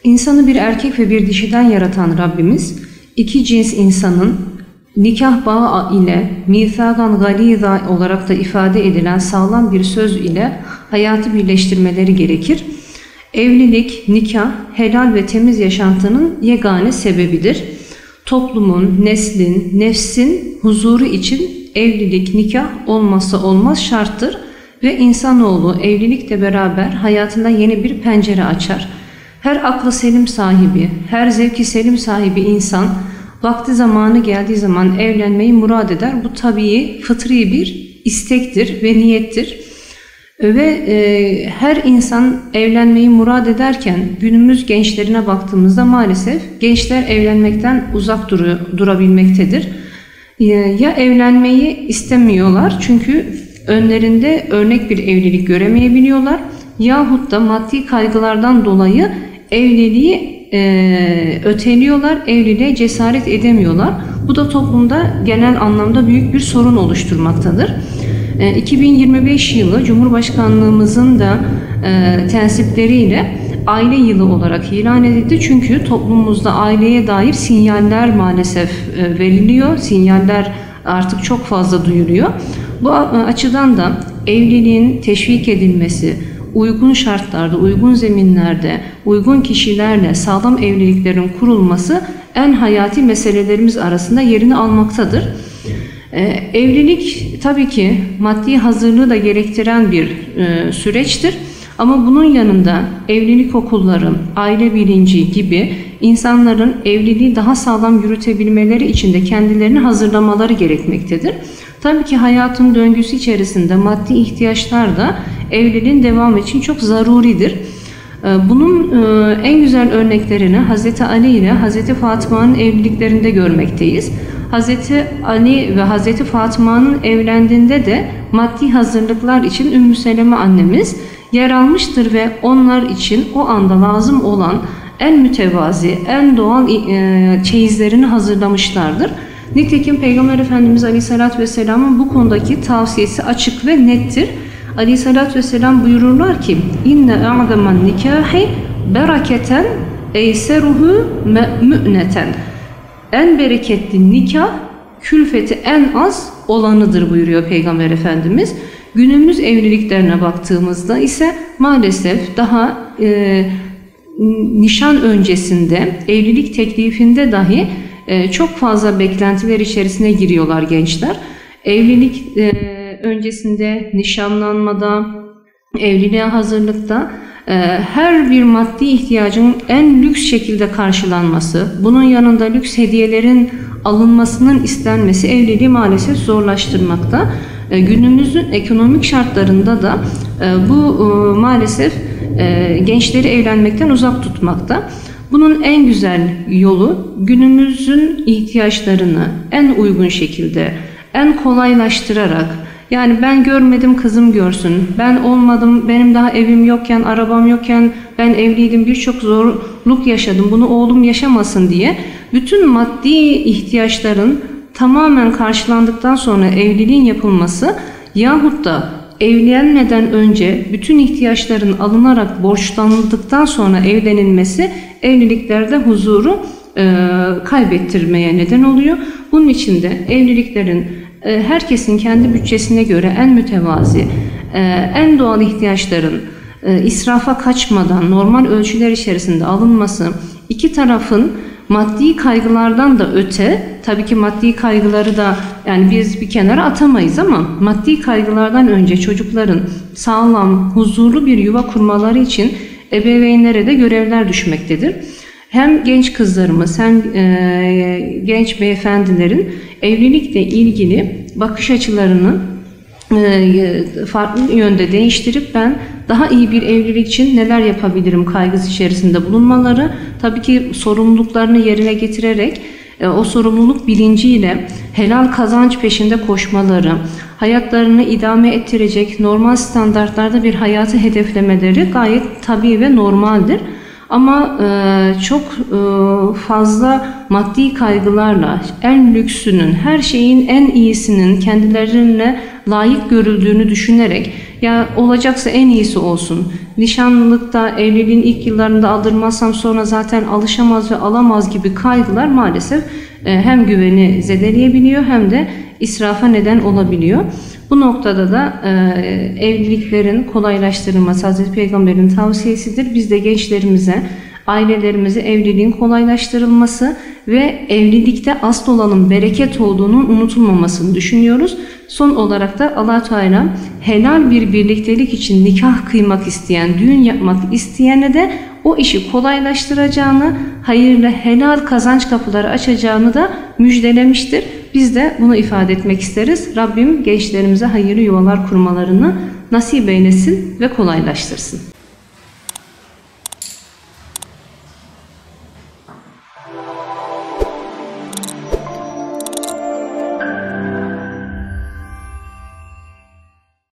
İnsanı bir erkek ve bir dişiden yaratan Rabbimiz, iki cins insanın nikah bağı ile mithagan galiza olarak da ifade edilen sağlam bir söz ile hayatı birleştirmeleri gerekir. Evlilik, nikah, helal ve temiz yaşantının yegane sebebidir. Toplumun, neslin, nefsin huzuru için evlilik, nikah olmazsa olmaz şarttır ve insanoğlu evlilikle beraber hayatında yeni bir pencere açar. Her aklı selim sahibi, her zevki selim sahibi insan vakti zamanı geldiği zaman evlenmeyi murad eder. Bu tabii fıtri bir istektir ve niyettir. Ve her insan evlenmeyi murad ederken günümüz gençlerine baktığımızda maalesef gençler evlenmekten uzak durabilmektedir. Ya evlenmeyi istemiyorlar çünkü önlerinde örnek bir evlilik göremeyebiliyorlar yahut da maddi kaygılardan dolayı evliliği öteliyorlar, evliliğe cesaret edemiyorlar. Bu da toplumda genel anlamda büyük bir sorun oluşturmaktadır. 2025 yılı Cumhurbaşkanlığımızın da tensipleriyle aile yılı olarak ilan edildi. Çünkü toplumumuzda aileye dair sinyaller maalesef veriliyor. Sinyaller artık çok fazla duyuluyor. Bu açıdan da evliliğin teşvik edilmesi, uygun şartlarda, uygun zeminlerde, uygun kişilerle sağlam evliliklerin kurulması en hayati meselelerimiz arasında yerini almaktadır. Evlilik tabii ki maddi hazırlığı da gerektiren bir süreçtir. Ama bunun yanında evlilik okulları, aile bilinci gibi insanların evliliği daha sağlam yürütebilmeleri için de kendilerini hazırlamaları gerekmektedir. Tabii ki hayatın döngüsü içerisinde maddi ihtiyaçlar da evliliğin devamı için çok zaruridir. Bunun en güzel örneklerini Hz. Ali ile Hz. Fatıma'nın evliliklerinde görmekteyiz. Hz. Ali ve Hz. Fatıma'nın evlendiğinde de maddi hazırlıklar için Ümmü Seleme annemiz yer almıştır ve onlar için o anda lazım olan en mütevazi, en doğal çeyizlerini hazırlamışlardır. Nitekim Peygamber Efendimiz Aleyhisselatü Vesselam'ın bu konudaki tavsiyesi açık ve nettir. Aleyhisselatü Vesselam buyururlar ki İnne a'zaman nikahi bereketen eyseruhu mü'neten. En bereketli nikah külfeti en az olanıdır buyuruyor Peygamber Efendimiz. Günümüz evliliklerine baktığımızda ise maalesef daha nişan öncesinde, evlilik teklifinde dahi çok fazla beklentiler içerisine giriyorlar gençler. Evlilik öncesinde, nişanlanmada, evliliğe hazırlıkta her bir maddi ihtiyacın en lüks şekilde karşılanması, bunun yanında lüks hediyelerin alınmasının istenmesi evliliği maalesef zorlaştırmakta. Günümüzün ekonomik şartlarında da bu maalesef gençleri evlenmekten uzak tutmakta. Bunun en güzel yolu günümüzün ihtiyaçlarını en uygun şekilde, en kolaylaştırarak, yani ben görmedim kızım görsün, ben olmadım, benim daha evim yokken, arabam yokken ben evliydim, birçok zorluk yaşadım, bunu oğlum yaşamasın diye bütün maddi ihtiyaçların tamamen karşılandıktan sonra evliliğin yapılması yahut da evlenmeden önce bütün ihtiyaçların alınarak borçlanıldıktan sonra evlenilmesi evliliklerde huzuru kaybettirmeye neden oluyor. Bunun için de evliliklerin herkesin kendi bütçesine göre en mütevazi, en doğal ihtiyaçların israfa kaçmadan normal ölçüler içerisinde alınması, iki tarafın maddi kaygılardan da öte, tabii ki maddi kaygıları da yani biz bir kenara atamayız ama maddi kaygılardan önce çocukların sağlam, huzurlu bir yuva kurmaları için ebeveynlere de görevler düşmektedir. Hem genç kızlarımız hem genç beyefendilerin evlilikle ilgili bakış açılarını farklı yönde değiştirip ben daha iyi bir evlilik için neler yapabilirim kaygısı içerisinde bulunmaları, tabii ki sorumluluklarını yerine getirerek o sorumluluk bilinciyle helal kazanç peşinde koşmaları, hayatlarını idame ettirecek normal standartlarda bir hayatı hedeflemeleri gayet tabii ve normaldir. Ama çok fazla maddi kaygılarla en lüksünün, her şeyin en iyisinin kendilerine layık görüldüğünü düşünerek Ya olacaksa en iyisi olsun. Nişanlılıkta, evliliğin ilk yıllarında aldırmazsam sonra zaten alışamaz ve alamaz gibi kaygılar maalesef hem güveni zedeleyebiliyor hem de israfa neden olabiliyor. Bu noktada da evliliklerin kolaylaştırılması Hazreti Peygamber'in tavsiyesidir. Biz de gençlerimize, ailelerimize evliliğin kolaylaştırılması ve evlilikte asıl olanın bereket olduğunun unutulmamasını düşünüyoruz. Son olarak da Allah-u Teala helal bir birliktelik için nikah kıymak isteyen, düğün yapmak isteyene de o işi kolaylaştıracağını, hayırlı helal kazanç kapıları açacağını da müjdelemiştir. Biz de bunu ifade etmek isteriz. Rabbim gençlerimize hayırlı yuvalar kurmalarını nasip eylesin ve kolaylaştırsın.